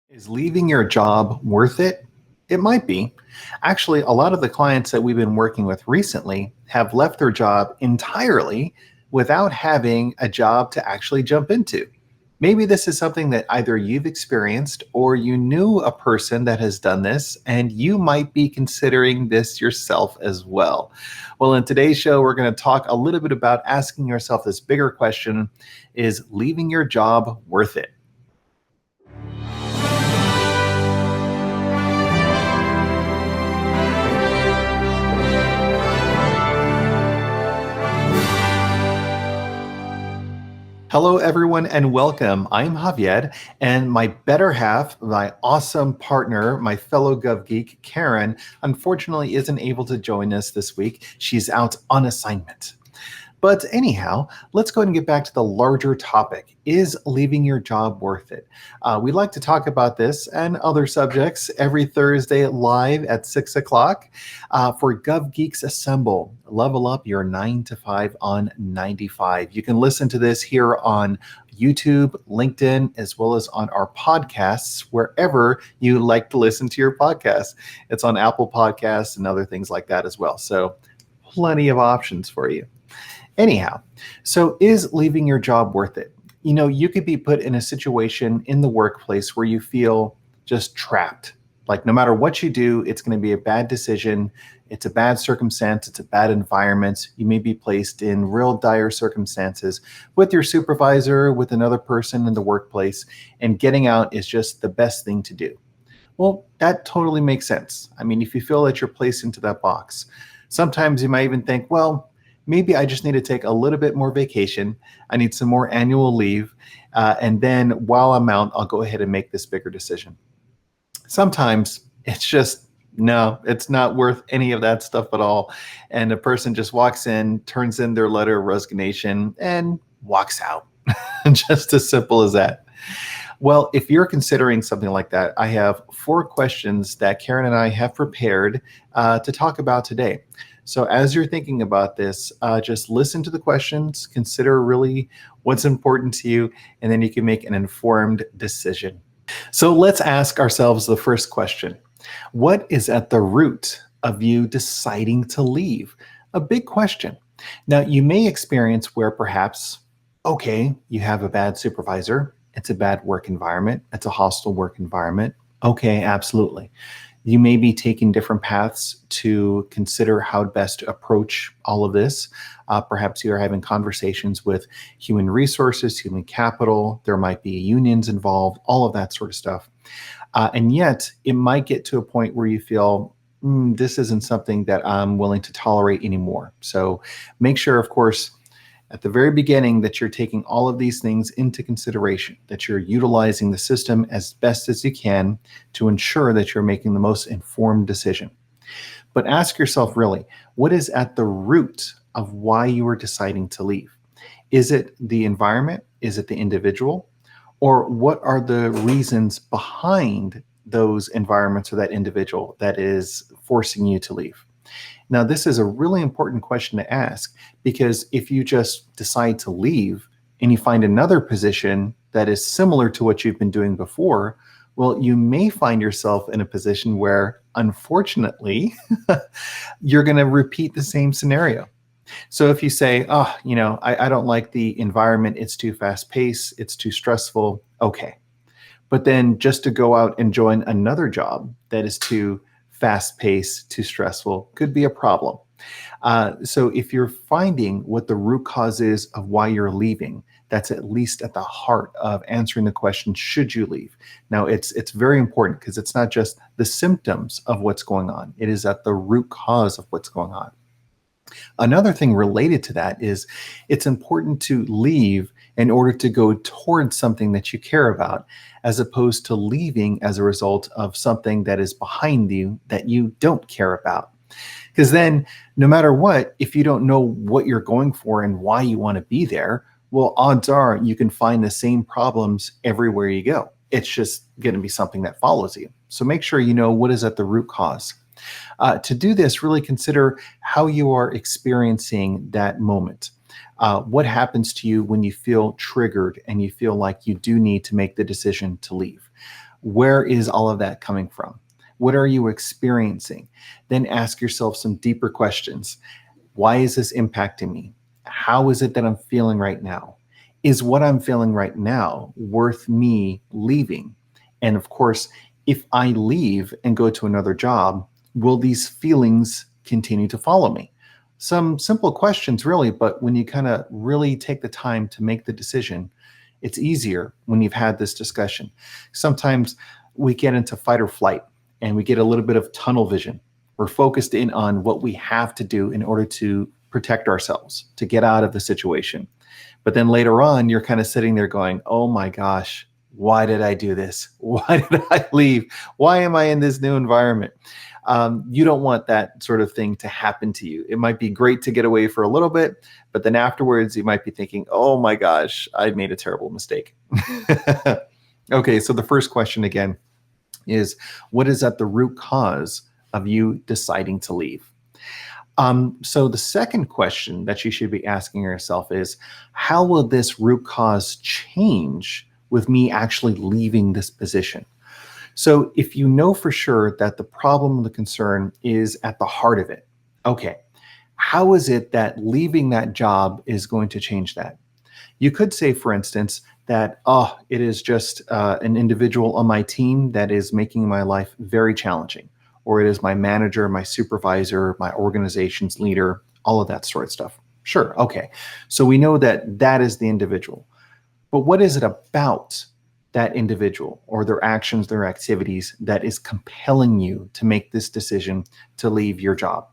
Is leaving your job worth it? It might be. Actually, a lot of the clients that we've been working with recently have left their job entirely without having a job to actually jump into. Maybe this is something that either you've experienced or you knew a person that has done this, and you might be considering this yourself as well. Well, in today's show, we're going to talk a little bit about asking yourself this bigger question: is leaving your job worth it? Hello, everyone, and welcome. I'm Javier, and my better half, my awesome partner, my fellow Gov Geek, Karen, unfortunately isn't able to join us this week. She's out on assignment. But anyhow, let's go ahead and get back to the larger topic. Is leaving your job worth it? We like to talk about this and other subjects every Thursday live at 6 o'clock for Gov Geeks Assemble. Level up your 9 to 5 on 95. You can listen to this here on YouTube, LinkedIn, as well as on our podcasts, wherever you like to listen to your podcast. It's on Apple Podcasts and other things like that as well. So plenty of options for you. Anyhow, so is leaving your job worth it? You know, you could be put in a situation in the workplace where you feel just trapped. Like no matter what you do, it's going to be a bad decision. It's a bad circumstance. It's a bad environment. You may be placed in real dire circumstances with your supervisor, with another person in the workplace, and getting out is just the best thing to do. Well, that totally makes sense. I mean, if you feel that you're placed into that box, sometimes you might even think, well, maybe I just need to take a little bit more vacation. I need some more annual leave. And then while I'm out, I'll go ahead and make this bigger decision. Sometimes it's just, no, it's not worth any of that stuff at all. And a person just walks in, turns in their letter of resignation, and walks out. Just as simple as that. Well, if you're considering something like that, I have 4 questions that Karen and I have prepared to talk about today. So as you're thinking about this, just listen to the questions, consider really what's important to you, and then you can make an informed decision. So let's ask ourselves the first question. What is at the root of you deciding to leave? A big question. Now, you may experience where perhaps, okay, you have a bad supervisor, it's a bad work environment, it's a hostile work environment. Okay, absolutely. You may be taking different paths to consider how best to approach all of this. Perhaps you are having conversations with human resources, human capital. There might be unions involved, all of that sort of stuff. And yet, it might get to a point where you feel, this isn't something that I'm willing to tolerate anymore. So make sure, of course, at the very beginning that you're taking all of these things into consideration, that you're utilizing the system as best as you can to ensure that you're making the most informed decision. But ask yourself really, what is at the root of why you are deciding to leave? Is it the environment? Is it the individual? Or what are the reasons behind those environments or that individual that is forcing you to leave? Now, this is a really important question to ask, because if you just decide to leave and you find another position that is similar to what you've been doing before, well, you may find yourself in a position where, unfortunately, you're going to repeat the same scenario. So if you say, I don't like the environment, it's too fast paced, it's too stressful, okay. But then just to go out and join another job that is too fast-paced, too stressful, could be a problem. So if you're finding what the root cause is of why you're leaving, that's at least at the heart of answering the question, should you leave? Now, it's very important, because it's not just the symptoms of what's going on. It is at the root cause of what's going on. Another thing related to that is it's important to leave in order to go towards something that you care about, as opposed to leaving as a result of something that is behind you that you don't care about. Because then no matter what, if you don't know what you're going for and why you want to be there, well, odds are you can find the same problems everywhere you go. It's just going to be something that follows you. So make sure you know what is at the root cause. To do this, really consider how you are experiencing that moment. What happens to you when you feel triggered and you feel like you do need to make the decision to leave? Where is all of that coming from? What are you experiencing? Then ask yourself some deeper questions. Why is this impacting me? How is it that I'm feeling right now? Is what I'm feeling right now worth me leaving? And of course, if I leave and go to another job, will these feelings continue to follow me? Some simple questions, really, but when you kind of really take the time to make the decision, it's easier when you've had this discussion. Sometimes we get into fight or flight and we get a little bit of tunnel vision. We're focused in on what we have to do in order to protect ourselves, to get out of the situation. But then later on, you're kind of sitting there going, oh my gosh, why did I do this? Why did I leave? Why am I in this new environment? You don't want that sort of thing to happen to you. It might be great to get away for a little bit, but then afterwards you might be thinking, oh my gosh, I made a terrible mistake. Okay, so the first question again is, what is at the root cause of you deciding to leave? So the second question that you should be asking yourself is, how will this root cause change with me actually leaving this position? So if you know for sure that the problem, the concern is at the heart of it, okay, how is it that leaving that job is going to change that? You could say, for instance, that, oh, it is just an individual on my team that is making my life very challenging, or it is my manager, my supervisor, my organization's leader, all of that sort of stuff. Sure, okay. So we know that that is the individual. But what is it about that individual or their actions, their activities that is compelling you to make this decision to leave your job?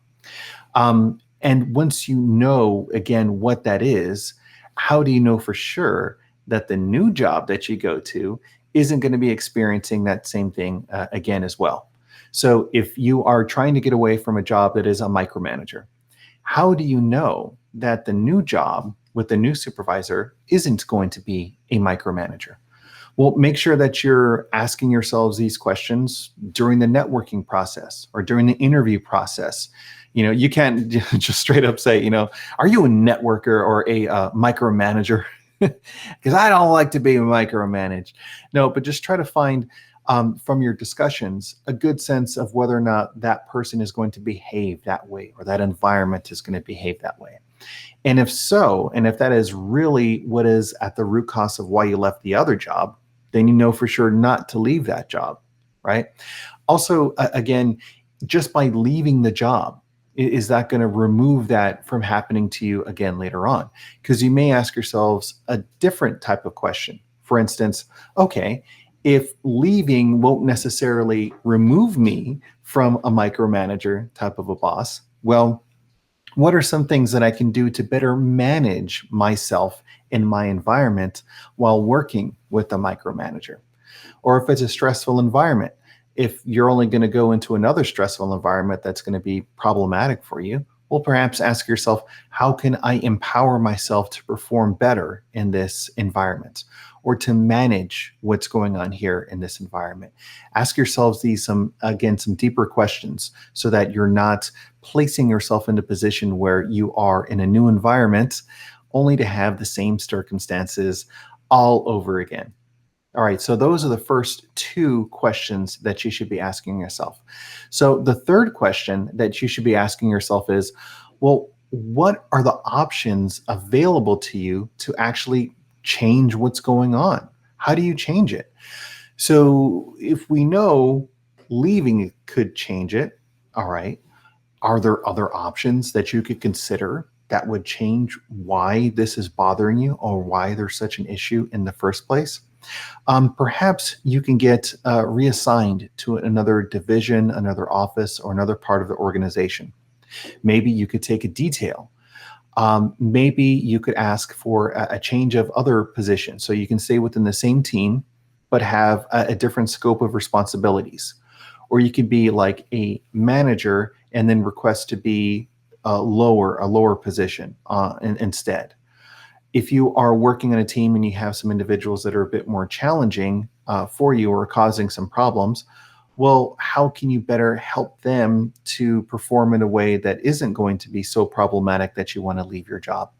And once you know, again, what that is, how do you know for sure that the new job that you go to isn't going to be experiencing that same thing again as well? So if you are trying to get away from a job that is a micromanager, how do you know that the new job with the new supervisor isn't going to be a micromanager? Well, make sure that you're asking yourselves these questions during the networking process or during the interview process. You can't just straight up say, are you a networker or a micromanager? Because I don't like to be micromanaged. No, but just try to find from your discussions a good sense of whether or not that person is going to behave that way or that environment is going to behave that way. And if so, and if that is really what is at the root cause of why you left the other job, then you know for sure not to leave that job, right? Also, again, just by leaving the job, is that going to remove that from happening to you again later on? Because you may ask yourselves a different type of question. For instance, okay, if leaving won't necessarily remove me from a micromanager type of a boss, well, what are some things that I can do to better manage myself in my environment while working with a micromanager? Or if it's a stressful environment, if you're only going to go into another stressful environment that's going to be problematic for you, well, perhaps ask yourself, how can I empower myself to perform better in this environment or to manage what's going on here in this environment? Ask yourselves these some deeper questions so that you're not placing yourself in a position where you are in a new environment only to have the same circumstances all over again. All right, so those are the first two questions that you should be asking yourself. So the third question that you should be asking yourself is, well, what are the options available to you to actually change what's going on? How do you change it? So if we know leaving could change it, all right, are there other options that you could consider that would change why this is bothering you or why there's such an issue in the first place? Perhaps you can get reassigned to another division, another office, or another part of the organization. Maybe you could take a detail. Maybe you could ask for a change of other positions. So you can stay within the same team, but have a different scope of responsibilities. Or you could be like a manager and then request to be a lower position instead. If you are working on a team and you have some individuals that are a bit more challenging for you or causing some problems, well, how can you better help them to perform in a way that isn't going to be so problematic that you want to leave your job?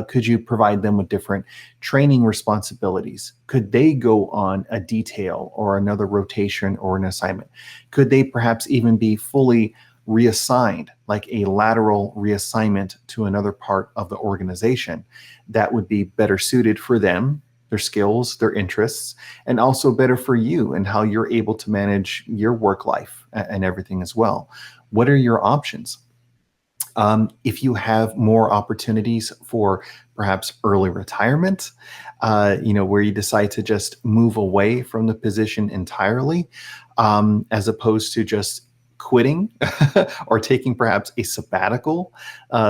Could you provide them with different training responsibilities? Could they go on a detail or another rotation or an assignment? Could they perhaps even be fully reassigned, like a lateral reassignment to another part of the organization that would be better suited for them, their skills, their interests, and also better for you and how you're able to manage your work life and everything as well? What are your options? If you have more opportunities for perhaps early retirement, where you decide to just move away from the position entirely, as opposed to just quitting or taking perhaps a sabbatical,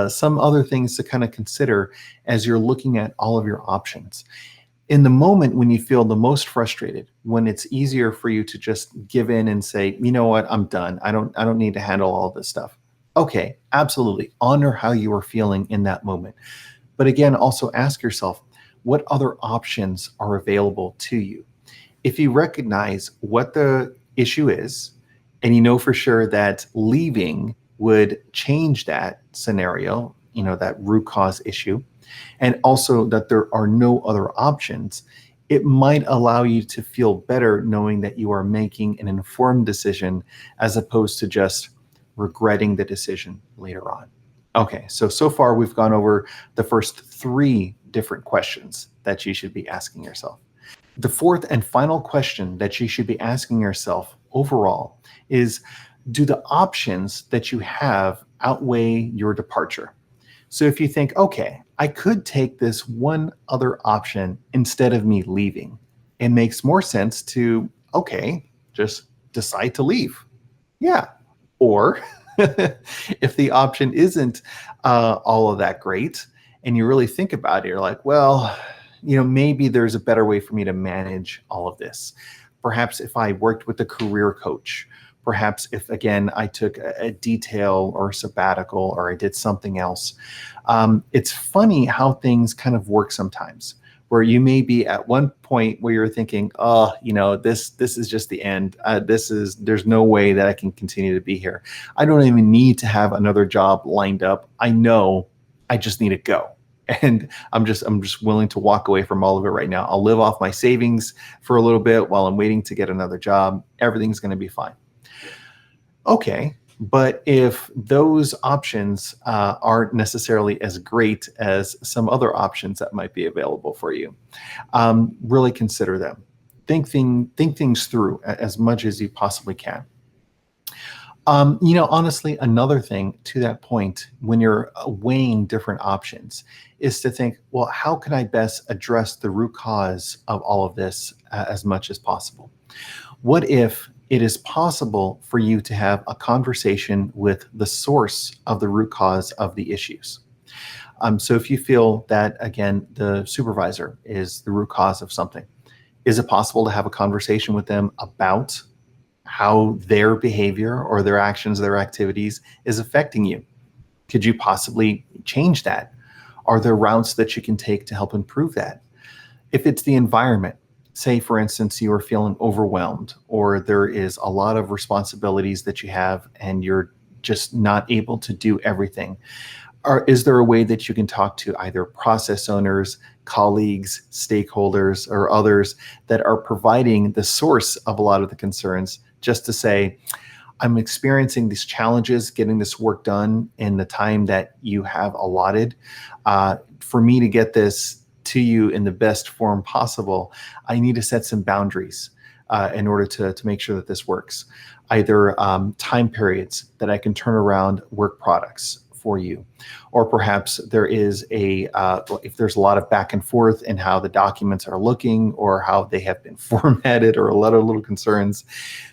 some other things to kind of consider as you're looking at all of your options. In the moment when you feel the most frustrated, when it's easier for you to just give in and say, you know what, I'm done. I don't need to handle all this stuff. Okay, absolutely. Honor how you are feeling in that moment. But again, also ask yourself, what other options are available to you? If you recognize what the issue is, and you know for sure that leaving would change that scenario, that root cause issue, and also that there are no other options, it might allow you to feel better knowing that you are making an informed decision as opposed to just regretting the decision later on. Okay, so far we've gone over the first three different questions that you should be asking yourself. The fourth and final question that you should be asking yourself overall is, do the options that you have outweigh your departure? So if you think, okay, I could take this one other option instead of me leaving, it makes more sense to, okay, just decide to leave. Yeah. Or if the option isn't all of that great, and you really think about it, you're like, well, maybe there's a better way for me to manage all of this. Perhaps if I worked with a career coach, perhaps if, again, I took a detail or a sabbatical or I did something else. It's funny how things kind of work sometimes, where you may be at one point where you're thinking, oh, this is just the end. There's no way that I can continue to be here. I don't even need to have another job lined up. I know I just need to go. And I'm just willing to walk away from all of it right now. I'll live off my savings for a little bit while I'm waiting to get another job. Everything's going to be fine. Okay, but if those options aren't necessarily as great as some other options that might be available for you, really consider them. Think things through as much as you possibly can. Honestly, another thing to that point, when you're weighing different options, is to think, well, how can I best address the root cause of all of this as much as possible? What if it is possible for you to have a conversation with the source of the root cause of the issues? So if you feel that, again, the supervisor is the root cause of something, is it possible to have a conversation with them about how their behavior or their actions, their activities is affecting you? Could you possibly change that? Are there routes that you can take to help improve that? If it's the environment, say, for instance, you are feeling overwhelmed, or there is a lot of responsibilities that you have and you're just not able to do everything, or is there a way that you can talk to either process owners, colleagues, stakeholders, or others that are providing the source of a lot of the concerns, just to say, I'm experiencing these challenges getting this work done in the time that you have allotted. For me to get this to you in the best form possible, I need to set some boundaries in order to make sure that this works. Either time periods that I can turn around work products for you, or perhaps there is if there's a lot of back and forth in how the documents are looking or how they have been formatted, or a lot of little concerns,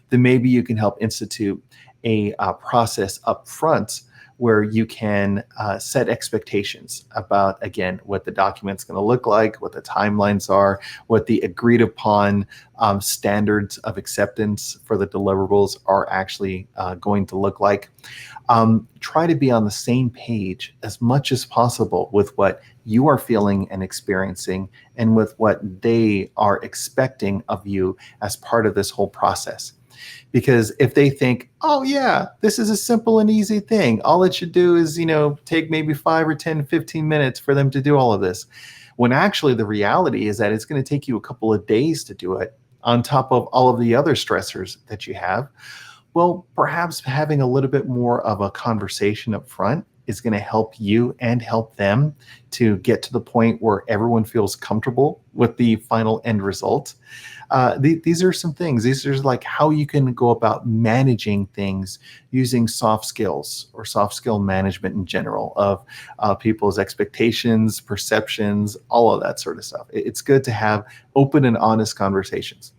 then maybe you can help institute a process up front where you can set expectations about, again, what the document's going to look like, what the timelines are, what the agreed upon standards of acceptance for the deliverables are actually going to look like. Try to be on the same page as much as possible with what you are feeling and experiencing and with what they are expecting of you as part of this whole process. Because if they think, oh yeah, this is a simple and easy thing, all it should do is, take maybe 5 or 10, 15 minutes for them to do all of this. When actually the reality is that it's going to take you a couple of days to do it on top of all of the other stressors that you have. Well, perhaps having a little bit more of a conversation up front is going to help you and help them to get to the point where everyone feels comfortable with the final end result. These are some things. These are like how you can go about managing things using soft skills or soft skill management in general of people's expectations, perceptions, all of that sort of stuff. It's good to have open and honest conversations.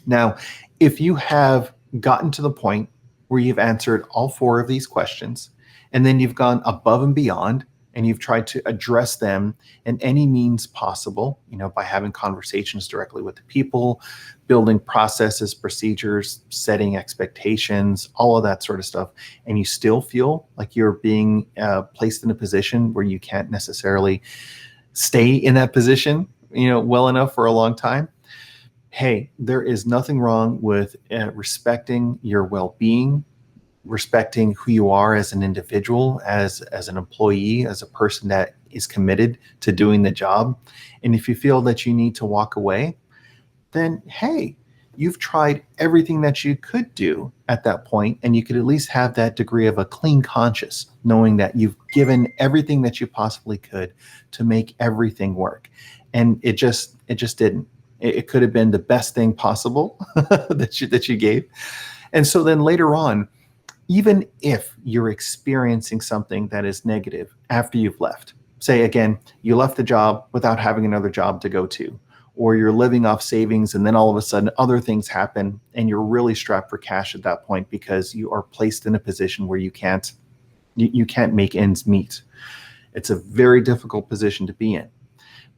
Now, if you have gotten to the point where you've answered all 4 of these questions, and then you've gone above and beyond, and you've tried to address them in any means possible, by having conversations directly with the people, building processes, procedures, setting expectations, all of that sort of stuff, and you still feel like you're being placed in a position where you can't necessarily stay in that position, well enough for a long time, hey, there is nothing wrong with respecting your well-being, respecting who you are as an individual, as an employee, as a person that is committed to doing the job. And if you feel that you need to walk away, then hey, you've tried everything that you could do at that point, and you could at least have that degree of a clean conscience, knowing that you've given everything that you possibly could to make everything work. And it just didn't. It could have been the best thing possible that you gave. And so then later on, even if you're experiencing something that is negative after you've left, say again, you left the job without having another job to go to, or you're living off savings and then all of a sudden other things happen and you're really strapped for cash at that point because you are placed in a position where you can't make ends meet. It's a very difficult position to be in.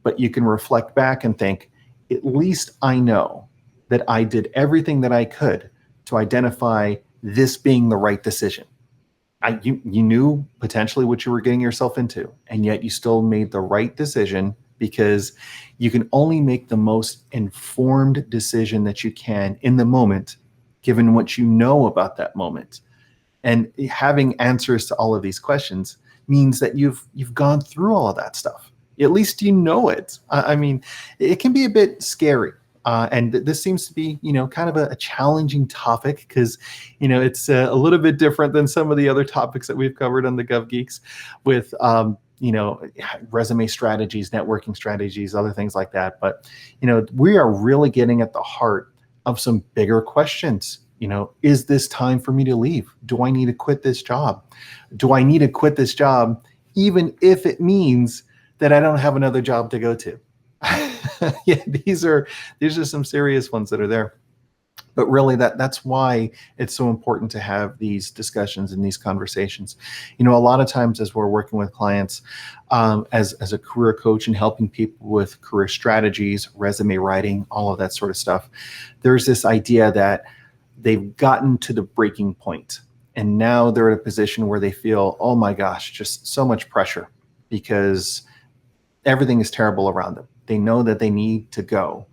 But you can reflect back and think, at least I know that I did everything that I could to identify this being the right decision. You knew potentially what you were getting yourself into, and yet you still made the right decision because you can only make the most informed decision that you can in the moment, given what you know about that moment. And having answers to all of these questions means that you've gone through all of that stuff. At least you know it. I mean, it can be a bit scary. And this seems to be, kind of a challenging topic because, it's a little bit different than some of the other topics that we've covered on the Gov Geeks with, resume strategies, networking strategies, other things like that. But, we are really getting at the heart of some bigger questions. Is this time for me to leave? Do I need to quit this job? Do I need to quit this job even if it means that I don't have another job to go to? Yeah, these are some serious ones that are there. But really that's why it's so important to have these discussions and these conversations. A lot of times as we're working with clients, as a career coach and helping people with career strategies, resume writing, all of that sort of stuff, there's this idea that they've gotten to the breaking point and now they're in a position where they feel, oh my gosh, just so much pressure because everything is terrible around them. They know that they need to go,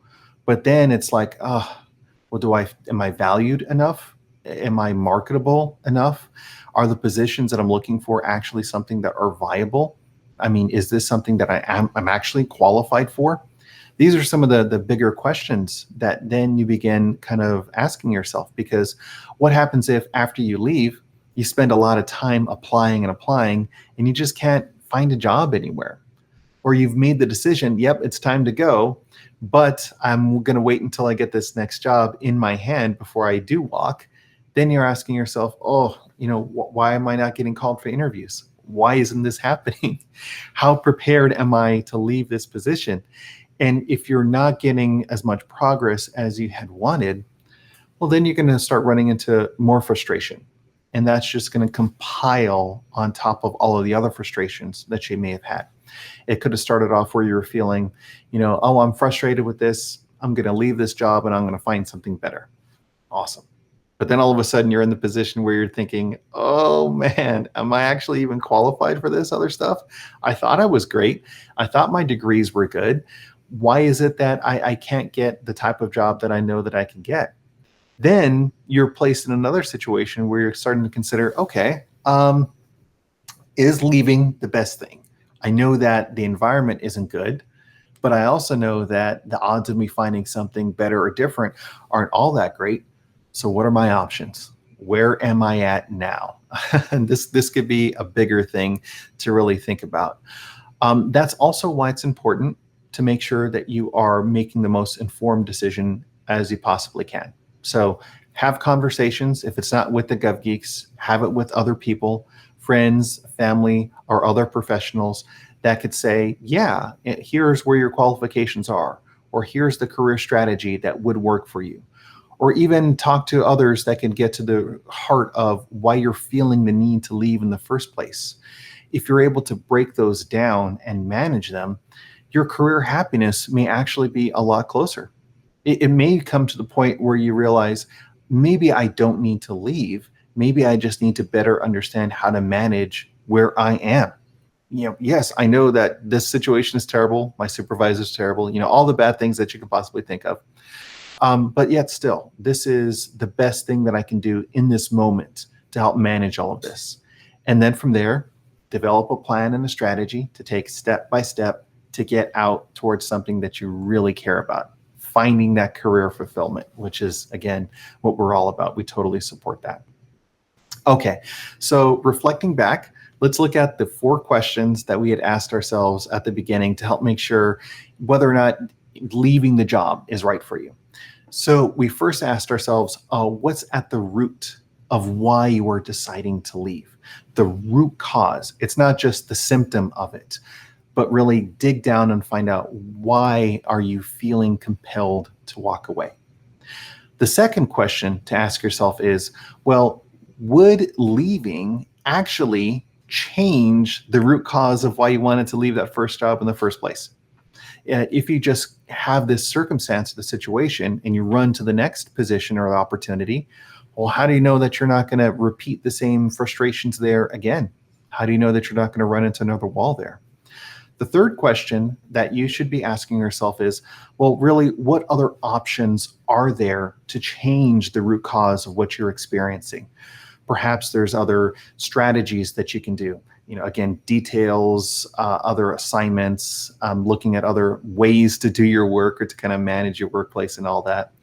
but then it's like, oh, well, am I valued enough? Am I marketable enough? Are the positions that I'm looking for actually something that are viable? I mean, is this something that I'm actually qualified for? These are some of the bigger questions that then you begin kind of asking yourself, because what happens if after you leave, you spend a lot of time applying and you just can't find a job anywhere? Or you've made the decision, yep, it's time to go, but I'm going to wait until I get this next job in my hand before I do walk. Then you're asking yourself, oh, why am I not getting called for interviews? Why isn't this happening? How prepared am I to leave this position? And if you're not getting as much progress as you had wanted, well, then you're going to start running into more frustration. And that's just going to compile on top of all of the other frustrations that you may have had. It could have started off where you were feeling, oh, I'm frustrated with this. I'm going to leave this job and I'm going to find something better. Awesome. But then all of a sudden you're in the position where you're thinking, oh man, am I actually even qualified for this other stuff? I thought I was great. I thought my degrees were good. Why is it that I can't get the type of job that I know that I can get? Then you're placed in another situation where you're starting to consider, okay, is leaving the best thing? I know that the environment isn't good, but I also know that the odds of me finding something better or different aren't all that great. So what are my options? Where am I at now? And this could be a bigger thing to really think about. That's also why it's important to make sure that you are making the most informed decision as you possibly can. So have conversations. If it's not with the Gov Geeks, have it with other people, friends, family, or other professionals that could say, yeah, here's where your qualifications are, or here's the career strategy that would work for you. Or even talk to others that can get to the heart of why you're feeling the need to leave in the first place. If you're able to break those down and manage them, your career happiness may actually be a lot closer. It may come to the point where you realize maybe I don't need to leave. Maybe I just need to better understand how to manage where I am. Yes, I know that this situation is terrible. My supervisor is terrible. All the bad things that you could possibly think of. But yet still, this is the best thing that I can do in this moment to help manage all of this. And then from there, develop a plan and a strategy to take step by step to get out towards something that you really care about, finding that career fulfillment, which is, again, what we're all about. We totally support that. Okay, so reflecting back, let's look at the 4 questions that we had asked ourselves at the beginning to help make sure whether or not leaving the job is right for you. So we first asked ourselves, what's at the root of why you are deciding to leave? The root cause. It's not just the symptom of it, but really dig down and find out, why are you feeling compelled to walk away? The second question to ask yourself is, well, would leaving actually change the root cause of why you wanted to leave that first job in the first place? If you just have this circumstance, the situation, and you run to the next position or opportunity, well, how do you know that you're not going to repeat the same frustrations there again? How do you know that you're not going to run into another wall there? The third question that you should be asking yourself is, well, really, what other options are there to change the root cause of what you're experiencing? Perhaps there's other strategies that you can do. Again, details, other assignments, looking at other ways to do your work or to kind of manage your workplace and all that.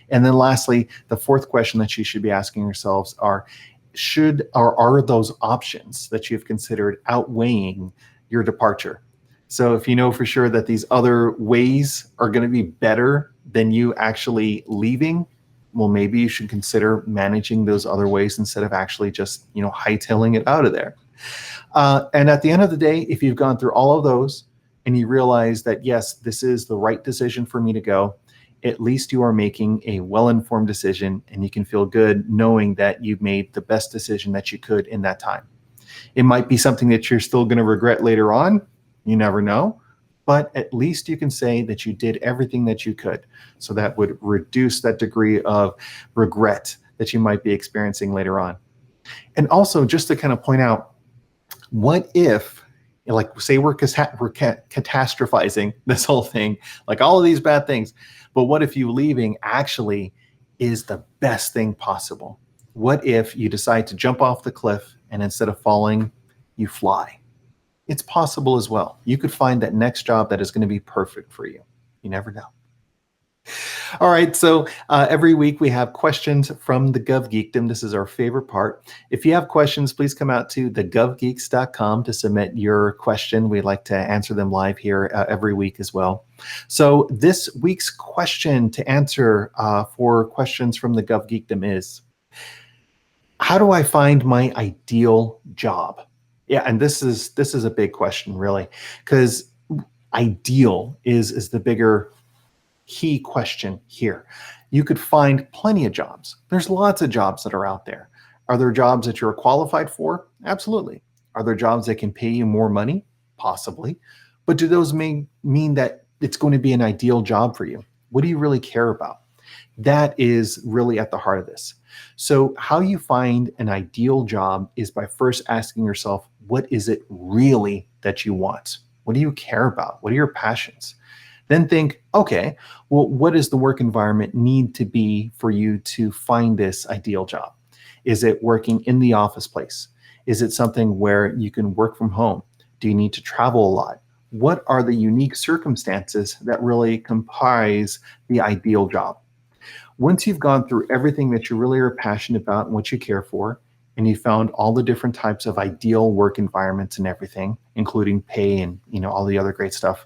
And then lastly, the fourth question that you should be asking yourselves are those options that you've considered outweighing your departure? So if you know for sure that these other ways are going to be better than you actually leaving, well, maybe you should consider managing those other ways instead of actually just, hightailing it out of there. And at the end of the day, if you've gone through all of those and you realize that, yes, this is the right decision for me to go, at least you are making a well-informed decision and you can feel good knowing that you've made the best decision that you could in that time. It might be something that you're still going to regret later on. You never know. But at least you can say that you did everything that you could. So that would reduce that degree of regret that you might be experiencing later on. And also, just to kind of point out, what if, like, say we're catastrophizing this whole thing, like all of these bad things, but what if you leaving actually is the best thing possible? What if you decide to jump off the cliff and instead of falling, you fly? It's possible as well. You could find that next job that is going to be perfect for you. You never know. All right, so every week we have questions from the Gov Geekdom. This is our favorite part. If you have questions, please come out to thegovgeeks.com to submit your question. We'd like to answer them live here every week as well. So this week's question to answer for questions from the Gov Geekdom is, how do I find my ideal job? Yeah, and this is a big question, really, because ideal is the bigger key question here. You could find plenty of jobs. There's lots of jobs that are out there. Are there jobs that you're qualified for? Absolutely. Are there jobs that can pay you more money? Possibly. But do those mean that it's going to be an ideal job for you? What do you really care about? That is really at the heart of this. So how you find an ideal job is by first asking yourself, what is it really that you want? What do you care about? What are your passions? Then think, okay, well, what does the work environment need to be for you to find this ideal job? Is it working in the office place? Is it something where you can work from home? Do you need to travel a lot? What are the unique circumstances that really comprise the ideal job? Once you've gone through everything that you really are passionate about and what you care for, and you found all the different types of ideal work environments and everything, including pay and all the other great stuff,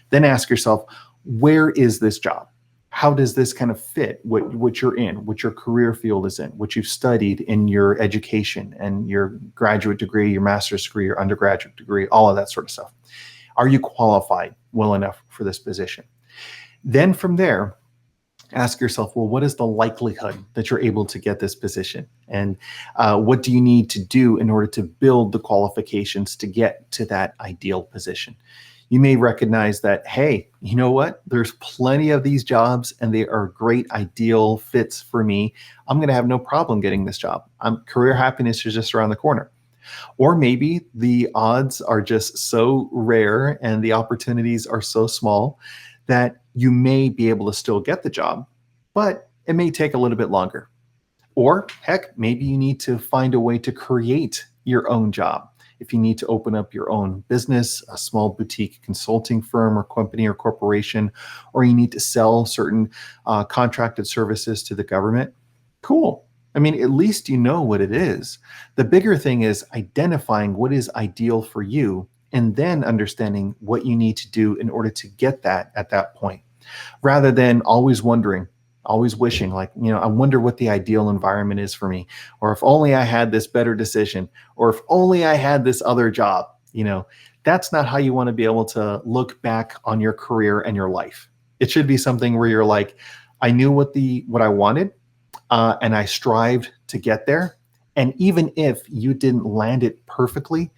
then ask yourself, where is this job? How does this kind of fit what you're in, what your career field is in, what you've studied in your education and your graduate degree, your master's degree, your undergraduate degree, all of that sort of stuff? Are you qualified well enough for this position? Then from there, ask yourself, well, what is the likelihood that you're able to get this position? And what do you need to do in order to build the qualifications to get to that ideal position? You may recognize that, hey, you know what? There's plenty of these jobs and they are great ideal fits for me. I'm going to have no problem getting this job. Career happiness is just around the corner. Or maybe the odds are just so rare and the opportunities are so small that you may be able to still get the job, but it may take a little bit longer. Or heck, maybe you need to find a way to create your own job. If you need to open up your own business, a small boutique consulting firm or company or corporation, or you need to sell certain contracted services to the government, cool. I mean, at least you know what it is. The bigger thing is identifying what is ideal for you and then understanding what you need to do in order to get that at that point, rather than always wondering, always wishing, like, I wonder what the ideal environment is for me, or if only I had this better decision, or if only I had this other job. That's not how you want to be able to look back on your career and your life. It should be something where you're like, I knew what I wanted, and I strived to get there. And even if you didn't land it perfectly,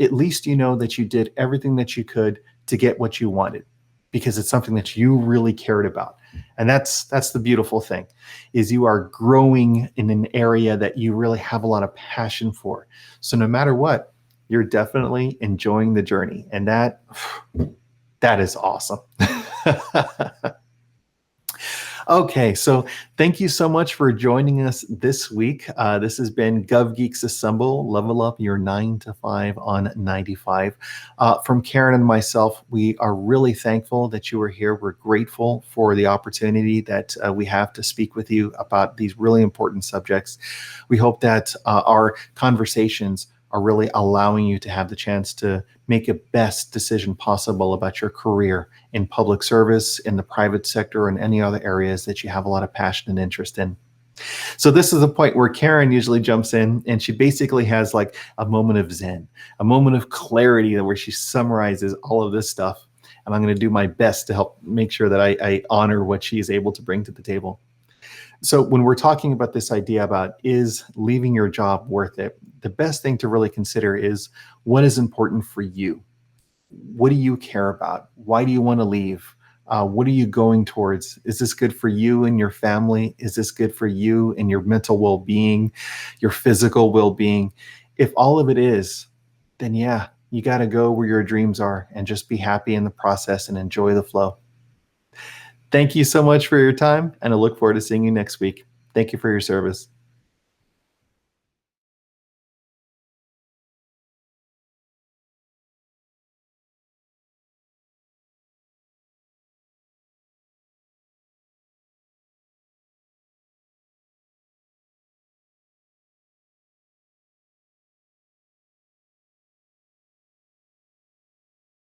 at least you know that you did everything that you could to get what you wanted, because it's something that you really cared about. And that's the beautiful thing, is you are growing in an area that you really have a lot of passion for. So no matter what, you're definitely enjoying the journey. And that is awesome. Okay, so thank you so much for joining us this week. This has been Gov Geeks Assemble, level up your 9 to 5 on 95. From Karen and myself, we are really thankful that you are here. We're grateful for the opportunity that we have to speak with you about these really important subjects. We hope that our conversations are really allowing you to have the chance to make a best decision possible about your career in public service, in the private sector, and any other areas that you have a lot of passion and interest in. So this is the point where Karen usually jumps in and she basically has like a moment of zen, a moment of clarity where she summarizes all of this stuff. And I'm going to do my best to help make sure that I honor what she is able to bring to the table. So when we're talking about this idea about, is leaving your job worth it, the best thing to really consider is, what is important for you? What do you care about? Why do you want to leave? What are you going towards? Is this good for you and your family? Is this good for you and your mental well-being, your physical well-being? If all of it is, then yeah, you got to go where your dreams are and just be happy in the process and enjoy the flow. Thank you so much for your time, and I look forward to seeing you next week. Thank you for your service.